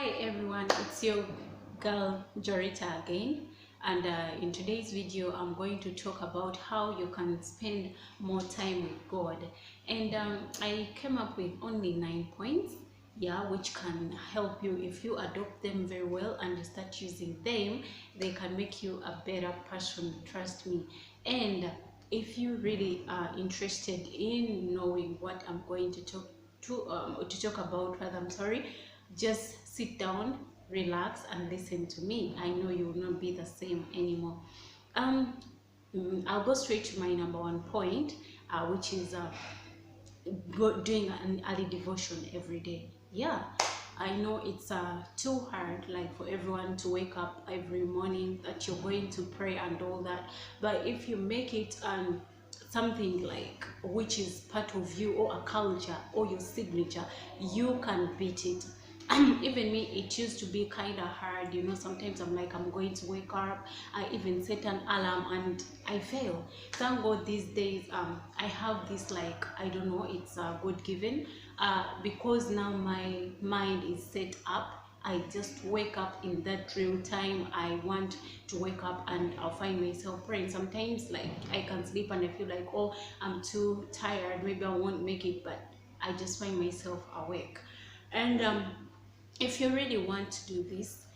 Hi everyone, it's your girl Joritah again, and in today's video I'm going to talk about how you can spend more time with God. And I came up with only 9 points, which can help you. If you adopt them very well and you start using them, they can make you a better person, trust me. And if you really are interested in knowing what I'm going to talk about, rather, I'm sorry, just sit down, relax, and listen to me. I know you will not be the same anymore. I'll go straight to my number 1 point, which is doing an early devotion every day. I know it's too hard, like, for everyone to wake up every morning that you're going to pray and all that, but if you make it something like which is part of you, or a culture, or your signature, you can beat it. Even me, it used to be kind of hard, sometimes I'm like, I'm going to wake up, I even set an alarm and I fail. Thank God these days I have this, like, I don't know, it's God given, because now my mind is set up. I just wake up in that real time I want to wake up, and I'll find myself praying. Sometimes, like, I can sleep and I feel like, oh, I'm too tired, maybe I won't make it, but I just find myself awake. And if you really want to do this,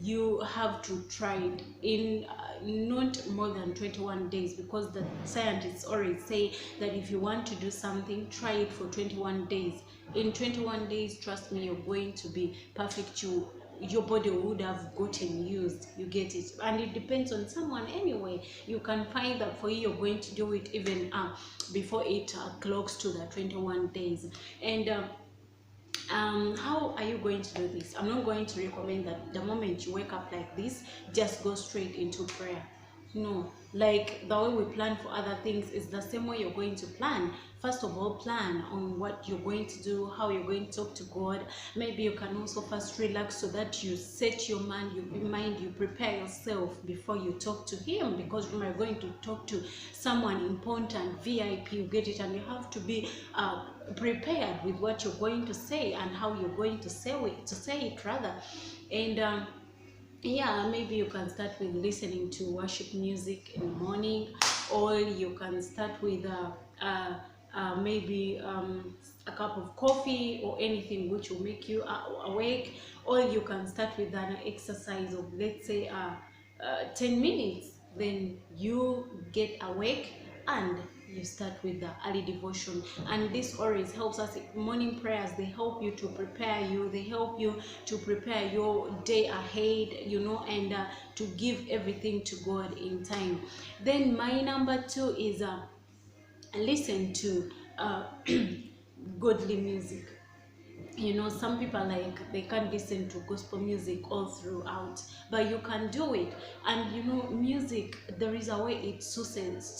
you have to try it in not more than 21 days, because the scientists already say that if you want to do something, try it for 21 days. In 21 days, trust me, you're going to be perfect. Your body would have gotten used, you get it. And it depends on someone anyway. You can find that for you, you're going to do it even before it clocks to the 21 days. And how are you going to do this? I'm not going to recommend that the moment you wake up like this, just go straight into prayer. No, like the way we plan for other things is the same way you're going to plan. First of all, plan on what you're going to do, how you're going to talk to God. Maybe you can also first relax, so that you set your mind, you prepare yourself before you talk to Him, because remember, you're going to talk to someone important, VIP, you get it, and you have to be prepared with what you're going to say and how you're going to say it rather. And maybe you can start with listening to worship music in the morning, or you can start with maybe a cup of coffee or anything which will make you awake, or you can start with an exercise of, let's say, 10 minutes. Then you get awake and you start with the early devotion. And this always helps us. Morning prayers, they help you to prepare you, they help you to prepare your day ahead, and to give everything to God in time. Then my number 2 is listen to godly music. Some people, like, they can't listen to gospel music all throughout, but you can do it. And music, there is a way it soothes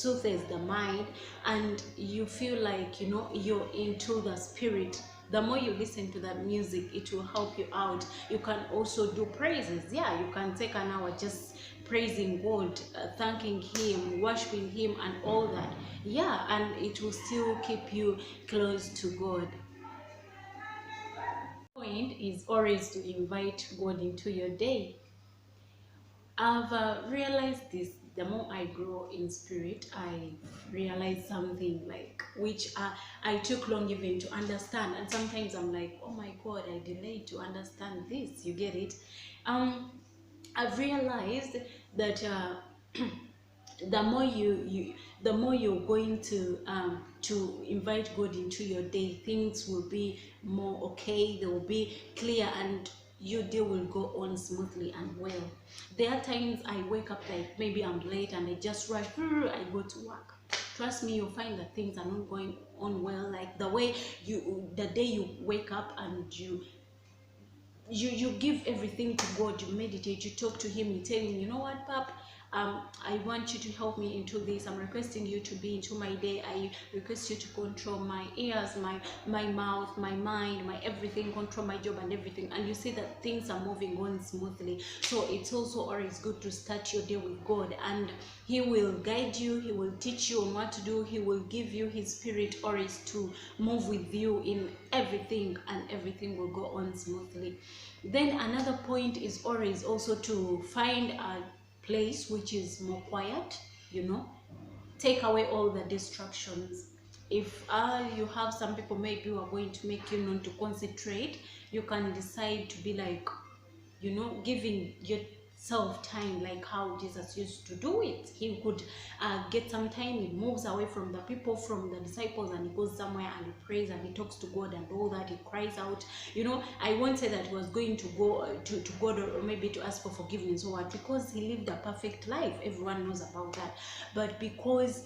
the mind, and you feel like, you're into the spirit. The more you listen to that music, it will help you out. You can also do praises. You can take an hour just praising God, thanking Him, worshiping Him, and all that. And it will still keep you close to God. Point is always to invite God into your day. I've realized this. The more I grow in spirit, I realize something, like, which I took long even to understand, and sometimes I'm like, oh my God, I delayed to understand this, you get it. I've realized that the more you're going to invite God into your day, things will be more okay, they will be clear, and your day will go on smoothly and well. There are times I wake up, like, maybe I'm late and I just rush, I go to work. Trust me, you'll find that things are not going on well, like the way the day you wake up and you give everything to God, you meditate, you talk to Him, you tell Him, you know what, Pap, I want you to help me into this. I'm requesting you to be into my day. I request you to control my ears, my mouth, my mind, my everything, control my job and everything. And you see that things are moving on smoothly. So it's also always good to start your day with God, and He will guide you, He will teach you on what to do, He will give you His Spirit always to move with you in everything, and everything will go on smoothly. Then another point is always also to find a place which is more quiet, take away all the distractions. If you have some people maybe who are going to make you not to concentrate, you can decide to be like, giving yourself time, like how Jesus used to do it. He could get some time, he moves away from the people, from the disciples, and he goes somewhere and he prays and he talks to God and all that. He cries out. I won't say that he was going to go to God, or maybe to ask for forgiveness or what, because he lived a perfect life. Everyone knows about that. But because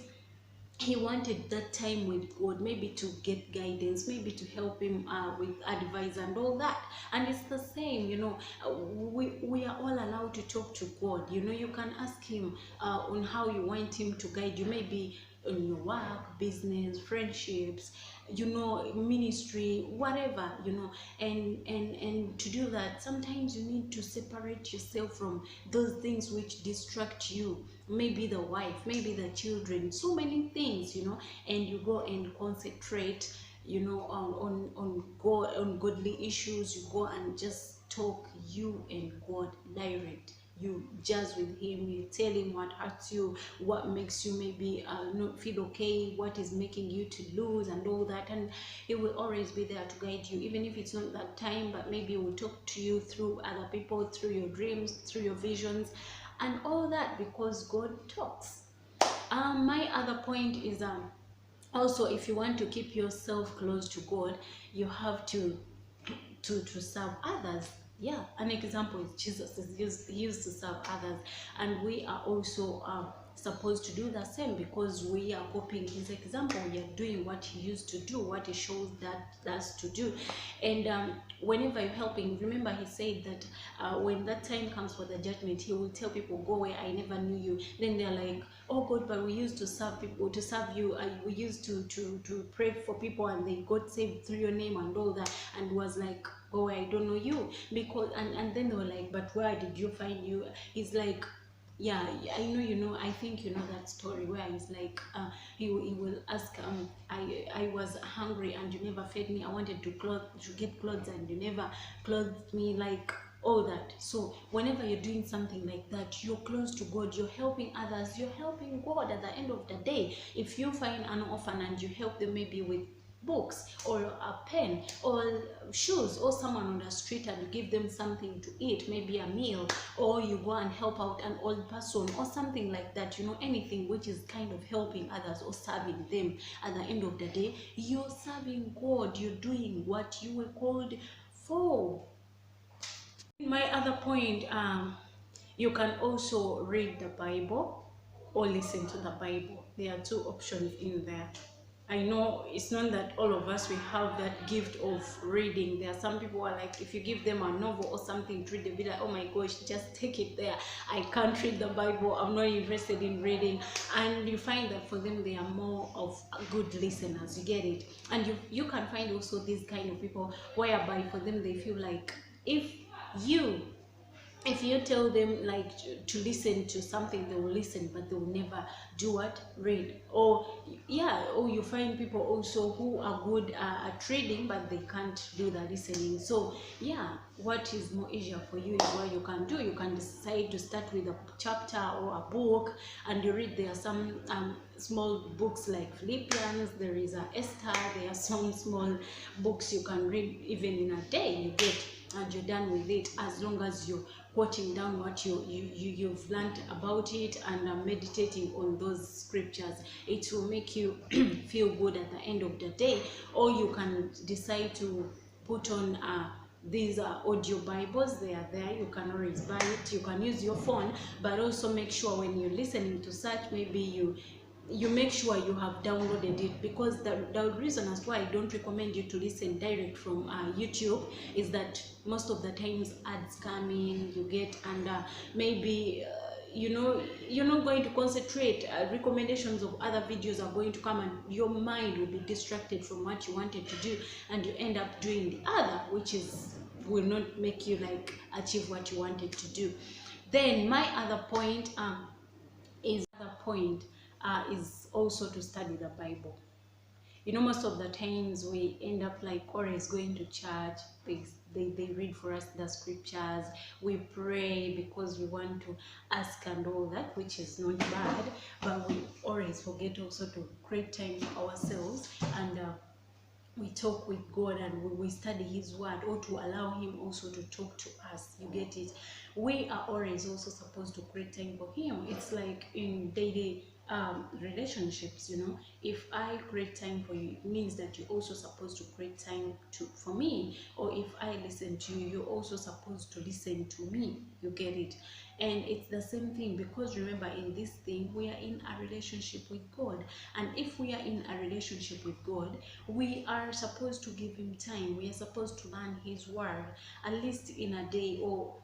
he wanted that time with God, maybe to get guidance, maybe to help him with advice and all that. And it's the same, we are all allowed to talk to God. You can ask him on how you want him to guide you, maybe in your work, business, friendships, ministry, whatever, and to do that, sometimes you need to separate yourself from those things which distract you, maybe the wife, maybe the children, so many things, and you go and concentrate, on God, on godly issues. You go and just talk, you and God direct. You just with him, you tell him what hurts you, what makes you maybe not feel okay, what is making you to lose and all that, and he will always be there to guide you, even if it's not that time, but maybe he will talk to you through other people, through your dreams, through your visions and all that, because God talks. My other point is also, if you want to keep yourself close to God, you have to serve others. Yeah, an example is Jesus. He used to serve others, and we are also supposed to do the same, because we are copying his example. We are doing what he used to do, what he shows us to do. And whenever you're helping, remember he said that when that time comes for the judgment, he will tell people, go away, I never knew you. Then they're like, oh God, but we used to serve people, to serve you, we used to pray for people, and they got saved through your name and all that. And was like, oh, I don't know you, because and then they were like, but where did you find you? He's like, yeah, I know, I think you know that story where he's like, he will ask, I was hungry and you never fed me, I wanted to get clothes and you never clothed me, like all that. So whenever you're doing something like that, you're close to God, you're helping others, you're helping God. At the end of the day, if you find an orphan and you help them maybe with books or a pen or shoes, or someone on the street and you give them something to eat, maybe a meal, or you go and help out an old person or something like that, anything which is kind of helping others or serving them, at the end of the day, you're serving God. You're doing what you were called for. My other point, you can also read the Bible or listen to the Bible. There are two options in there. I know it's not that all of us we have that gift of reading. There are some people who are like, if you give them a novel or something to read, they'll be like, oh my gosh, just take it there. I can't read the Bible. I'm not interested in reading. And you find that for them, they are more of good listeners. You get it? And you can find also these kind of people whereby for them, they feel like if you tell them like to listen to something, they will listen, but they will never do what? Read. Or you find people also who are good at reading, but they can't do the listening. So what is more easier for you is what you can do. You can decide to start with a chapter or a book, and you read. There are some small books like Philippians, there is a Esther, there are some small books you can read even in a day, you get, and you're done with it, as long as you're quoting down what you've learned about it and meditating on those scriptures. It will make you feel good at the end of the day. Or you can decide to put on these audio Bibles. They are there. You can always buy it. You can use your phone, but also make sure when you're listening to such, maybe you make sure you have downloaded it, because the reason as why I don't recommend you to listen direct from YouTube is that most of the times ads come in, you get, and maybe you're not going to concentrate. Recommendations of other videos are going to come, and your mind will be distracted from what you wanted to do, and you end up doing the other, which will not make you like achieve what you wanted to do. Then my other point is also to study the Bible. Most of the times we end up like always going to church. They read for us the scriptures. We pray because we want to ask and all that, which is not bad. But we always forget also to create time for ourselves, and we talk with God, and we study His Word, or to allow Him also to talk to us. You get it? We are always also supposed to create time for Him. It's like in daily relationships. If I create time for you, it means that you're also supposed to create time for me. Or if I listen to you, you're also supposed to listen to me. You get it? And it's the same thing, because remember, in this thing we are in a relationship with God, and if we are in a relationship with God, we are supposed to give Him time. We are supposed to learn His Word at least in a day, or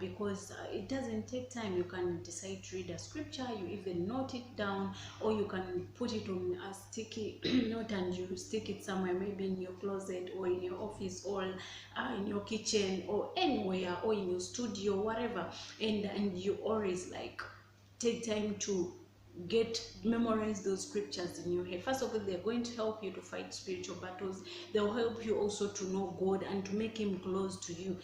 because it doesn't take time. You can decide to read a scripture, you even note it down, or you can put it on a sticky note and you stick it somewhere, maybe in your closet, or in your office, or in your kitchen, or anywhere, or in your studio, whatever, and you always like take time to memorize those scriptures in your head. First of all, they're going to help you to fight spiritual battles. They'll help you also to know God and to make Him close to you.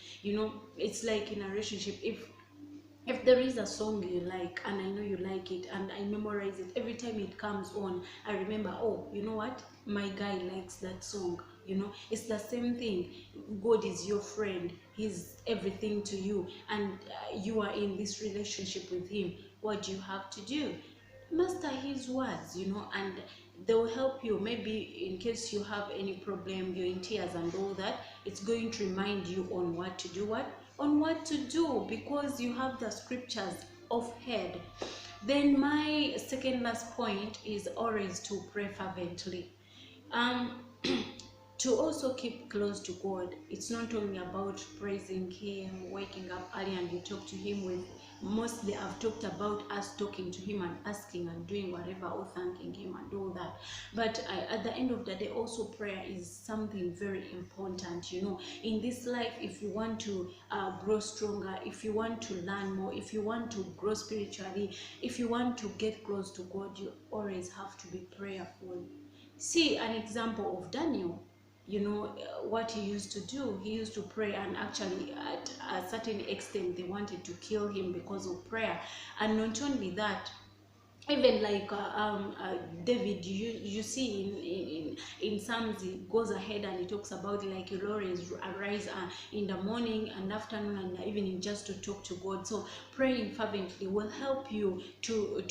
It's like in a relationship, if there is a song you like, and I know you like it, and I memorize it, every time it comes on, I remember, oh, you know what, my guy likes that song. It's the same thing. God is your friend. He's everything to you, and you are in this relationship with Him. What do you have to do? Master His words, and they will help you. Maybe in case you have any problem, you're in tears and all that, it's going to remind you on what to do, because you have the scriptures of head. Then my second last point is always to pray fervently. To also keep close to God. It's not only about praising Him, waking up early and you talk to Him mostly I've talked about us talking to Him and asking and doing whatever, or thanking Him and all that. But at the end of the day, also prayer is something very important. In this life, if you want to grow stronger, if you want to learn more, if you want to grow spiritually, if you want to get close to God, you always have to be prayerful. See an example of Daniel. What he used to do. He used to pray, and actually at a certain extent they wanted to kill him because of prayer. And not only that, even like David, you see in Psalms, he goes ahead and he talks about like you'll always arise in the morning and afternoon and evening just to talk to God. So praying fervently will help you to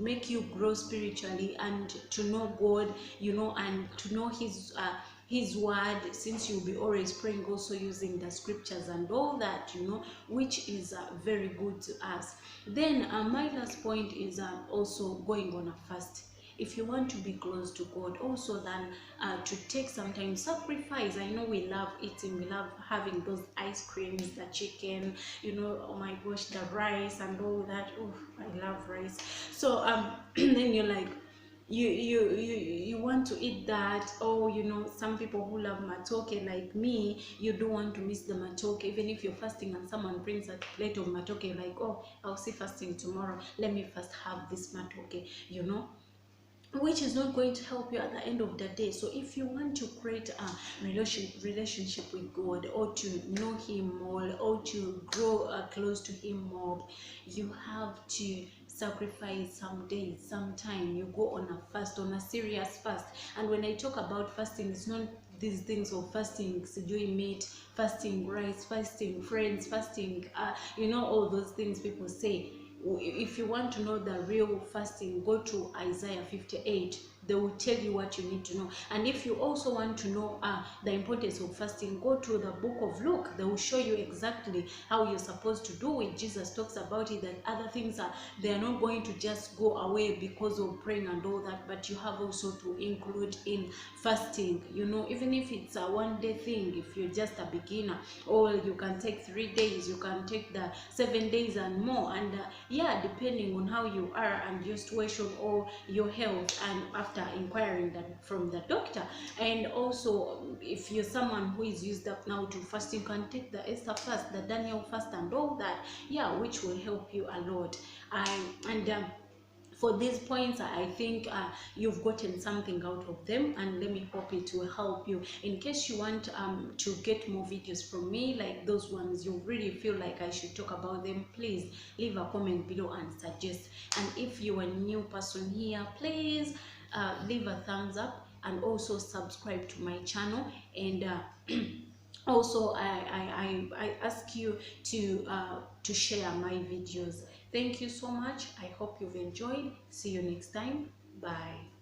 make you grow spiritually and to know God, and to know His word, since you'll be always praying, also using the scriptures and all that, which is very good to us. Then my last point is also going on a fast. If you want to be close to God, also then to take some time, sacrifice. I know we love eating, we love having those ice creams, the chicken, oh my gosh, the rice and all that. Oh, I love rice. So then you're like, you want to eat that, or some people who love matoke like me, you don't want to miss the matoke. Even if you're fasting and someone brings a plate of matoke, like, oh, I'll see fasting tomorrow, let me first have this matoke, which is not going to help you at the end of the day. So if you want to create a relationship with God, or to know Him more, or to grow close to Him more, you have to sacrifice some days, some time. You go on a fast, on a serious fast. And when I talk about fasting, it's not these things of fasting, doing meat, fasting rice, fasting friends, fasting, all those things people say. If you want to know the real fasting, go to Isaiah 58. they will tell you what you need to know. And if you also want to know the importance of fasting, go to the book of Luke. They will show you exactly how you're supposed to do it. Jesus talks about it, that other things they are not going to just go away because of praying and all that, but you have also to include in fasting. You know, even if it's a one-day thing, if you're just a beginner, or you can take 3 days, you can take the 7 days and more. And yeah, depending on how you are and your situation or your health, and after inquiring that from the doctor. And also, if you're someone who is used up now to fasting, you can take the Esther fast, the Daniel fast, and all that, yeah, which will help you a lot. For these points, I think you've gotten something out of them, and let me hope it will help you. In case you want to get more videos from me like those ones, you really feel like I should talk about them, please leave a comment below and suggest. And if you're a new person here, please leave a thumbs up, and also subscribe to my channel. And also I ask you to share my videos. Thank you so much. I hope you've enjoyed. See you next time. Bye.